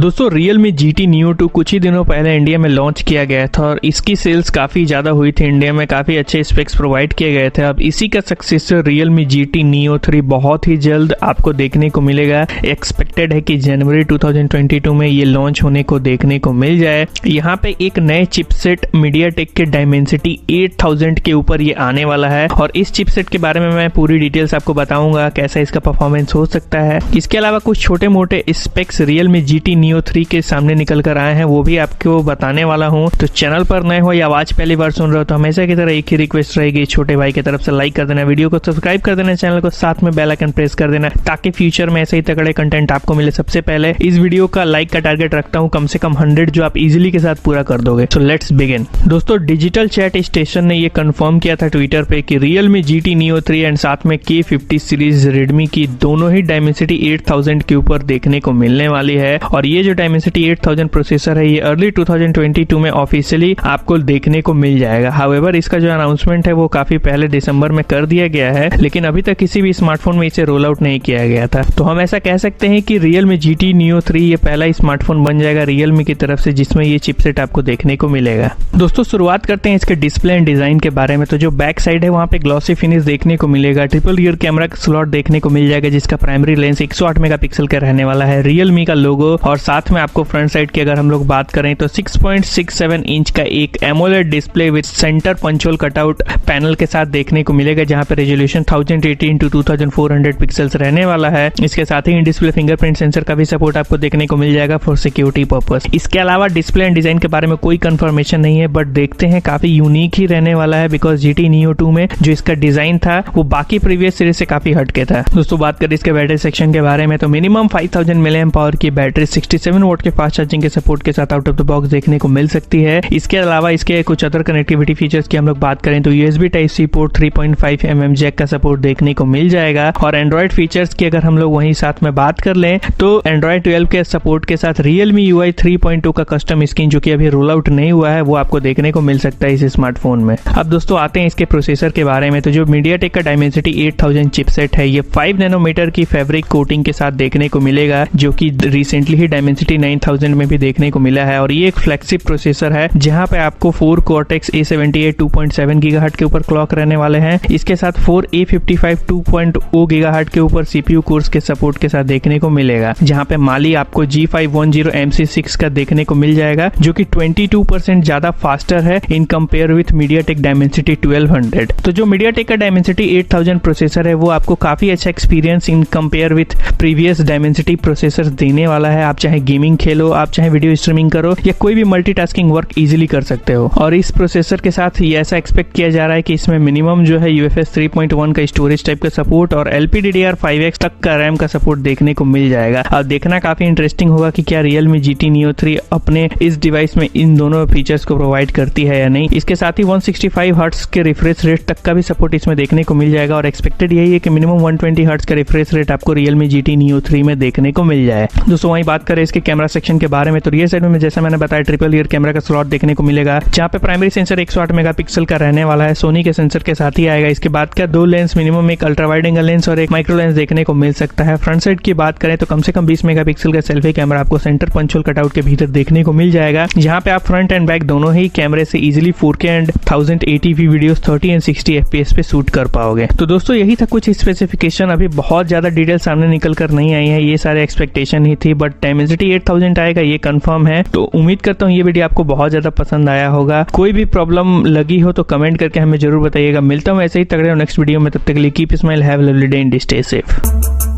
दोस्तों Realme GT Neo 2 कुछ ही दिनों पहले इंडिया में लॉन्च किया गया था और इसकी सेल्स काफ़ी ज़्यादा हुई थी। इंडिया में काफ़ी अच्छे स्पेक्स प्रोवाइड किए गए थे। अब इसी का सक्सेसर Realme GT Neo 3 बहुत ही जल्द आपको देखने को मिलेगा। एक्सपेक्टेड है कि जनवरी 2022 में ये लॉन्च होने को देखने को मिल जाए। यहाँ पे एक नए चिपसेट MediaTek के Dimensity 8000 के ऊपर ये आने वाला है और इस चिपसेट के बारे में मैं पूरी डिटेल्स आपको बताऊंगा, कैसा इसका परफॉर्मेंस हो सकता है। इसके अलावा कुछ छोटे मोटे स्पेक्स Realme GT Neo 3 के सामने निकल कर आए हैं, वो भी आपको बताने वाला हूं। तो चैनल पर नए हो या आवाज पहली बार सुन रहे हो तो हमेशा की तरह एक ही रिक्वेस्ट रहेगी, छोटे भाई की तरफ से लाइक कर देना, वीडियो को सब्सक्राइब कर देना, चैनल को साथ में बेल आइकन प्रेस कर देना ताकि फ्यूचर में ऐसे ही तगड़े कंटेंट आपको मिले सबसे पहले। इस वीडियो का लाइक का टारगेट रखता हूं कम से कम 100 जो आप इजीली के साथ पूरा कर दोगे। So let's begin. दोस्तों डिजिटल चैट स्टेशन ने ये कंफर्म किया था ट्विटर पे कि Realme GT Neo 3 एंड साथ में K50 सीरीज Redmi की दोनों ही Dimensity 8000 के ऊपर देखने को मिलने वाली है। और ये जो Dimensity 8000 प्रोसेसर है ये अर्ली 2022 में ऑफिशियली आपको देखने को मिल जाएगा। हाउएवर इसका जो अनाउंसमेंट है वो काफी पहले दिसंबर में कर दिया गया है, लेकिन अभी तक किसी भी स्मार्टफोन में इसे रोल आउट नहीं किया गया था। तो हम ऐसा कह सकते हैं कि Realme GT Neo 3 ये पहला स्मार्टफोन बन जाएगा Realme की तरफ से जिसमें ये चिपसेट आपको देखने को मिलेगा। दोस्तों शुरुआत करते हैं इसके डिस्प्ले एंड डिजाइन के बारे में। तो जो बैक साइड है वहाँ पे ग्लॉसी फिनिश देखने को मिलेगा। ट्रिपल रियर कैमरा स्लॉट देखने को मिल जाएगा जिसका प्राइमरी लेंस 108 मेगापिक्सल का रहने वाला है। Realme का लोगो और साथ में आपको फ्रंट साइड की अगर हम लोग बात करें तो 6.67 इंच का एक AMOLED display with centre punch hole cutout panel के साथ देखने को मिलेगा, जहां पे रेजोल्यूशन 1080x2400 पिक्सल्स रहने वाला है। इसके साथ ही इन डिस्प्ले फिंगरप्रिंट सेंसर का भी सपोर्ट आपको देखने को मिल जाएगा फॉर सिक्योरिटी पर्पस। इसके अलावा डिस्प्ले एंड डिजाइन के बारे में कोई कंफर्मेशन नहीं है, बट देखते हैं काफी यूनिक ही रहने वाला है बिकॉज GT Neo 2 में जो इसका डिजाइन था वो बाकी प्रीवियस सीरीज से काफी हटके था। दोस्तों बात करें इसके बैटरी सेक्शन के बारे में तो मिनिमम 5000 mAh पावर की बैटरी 67 वोल्ट के फास्ट चार्जिंग के सपोर्ट के साथ आउट ऑफ द बॉक्स देखने को मिल सकती है। इसके अलावा इसके कुछ अदर कनेक्टिविटी फीचर्स की हम लोग बात करें तो USB Type-C port 3.5 mm jack का सपोर्ट देखने को मिल जाएगा। और एंड्रॉइड फीचर्स की अगर हम लोग वहीं साथ में बात कर लें तो एंड्रॉइड 12 के सपोर्ट के साथ Realme UI 3.2 का कस्टम स्क्रीन जो कि अभी रोल आउट नहीं हुआ है वो आपको देखने को मिल सकता है इस स्मार्टफोन में। अब दोस्तों आते हैं इसके प्रोसेसर के बारे में। तो जो MediaTek का Dimensity 8000 चिपसेट है ये 5 नैनोमीटर की फैब्रिक कोटिंग के साथ देखने को मिलेगा, जो कि रिसेंटली ही Dimensity 9000 में भी देखने को मिला है। और ये एक फ्लैगशिप प्रोसेसर है जहां पे आपको 4 Cortex A78 2.7 GHz के ऊपर क्लॉक रहने वाले हैं। इसके साथ 4 A55 2.0 GHz के ऊपर CPU कोर्स के सपोर्ट के साथ देखने को मिलेगा, जहां पे माली आपको G510 MC6 का देखने को मिल जाएगा जो कि 22% ज्यादा फास्टर है in compare with MediaTek Dimensity 1200। तो जो MediaTek का Dimensity 8000 प्रोसेसर है वो आपको काफी अच्छा experience in compare with previous Dimensity processor देने वाला है। आप चाहे गेमिंग खेलो, आप चाहे वीडियो स्ट्रीमिंग करो या कोई भी मल्टीटास्किंग वर्क इजीली कर सकते हो। और इस प्रोसेसर के साथ ये ऐसा एक्सपेक्ट किया जा रहा है कि इसमें मिनिमम जो है UFS 3.1 का स्टोरेज टाइप का सपोर्ट और LPDDR5X तक का रैम का सपोर्ट देखने को मिल जाएगा। अब देखना काफी इंटरेस्टिंग होगा कि क्या Realme GT Neo 3 अपने इस डिवाइस में इन दोनों फीचर्स को प्रोवाइड करती है या नहीं। इसके साथ ही 165 हर्ट्ज के रिफ्रेश रेट तक का भी सपोर्ट इसमें देखने को मिल जाएगा और एक्सपेक्टेड यही है कि मिनिमम 120 हर्ट्ज का रिफ्रेश रेट आपको Realme GT Neo 3 में देखने को मिल जाए। दोस्तों वहीं बात करें इसके कैमरा सेक्शन के बारे में तो रियर साइड में जैसा मैंने बताया ट्रिपल रियर कैमरा का स्लॉट देखने को मिलेगा, जहां पे प्राइमरी सेंसर 108 मेगापिक्सल का रहने वाला है, सोनी के सेंसर के साथ ही आएगा। इसके बाद का 2 लेंस मिनिमम एक अल्ट्रा वाइड एंगल लेंस और एक माइक्रो लेंस देखने को मिल सकता है। फ्रंट साइड की बात करें तो कम से कम 20 मेगापिक्सल का सेल्फी कैमरा आपको सेंटर पंचोल कटआउट के भीतर देखने को मिल जाएगा, जहां पे आप फ्रंट एंड बैक दोनों ही कैमरे से easily 4K and 1080p videos 30 and 60 FPS पे शूट कर पाओगे। तो दोस्तों यही था कुछ स्पेसिफिकेशन, अभी बहुत ज्यादा डिटेल सामने निकल कर नहीं आई है, ये सारे एक्सपेक्टेशन ही थी, बट Dimensity 8000 आएगा ये कंफर्म है। तो उम्मीद करता हूँ ये वीडियो आपको बहुत ज्यादा पसंद आया होगा। कोई भी प्रॉब्लम लगी हो तो कमेंट करके हमें जरूर बताइएगा। मिलता हूँ ऐसे ही तगड़े नेक्स्ट वीडियो में, तब तक के लिए keep smile, have a lovely day and stay safe.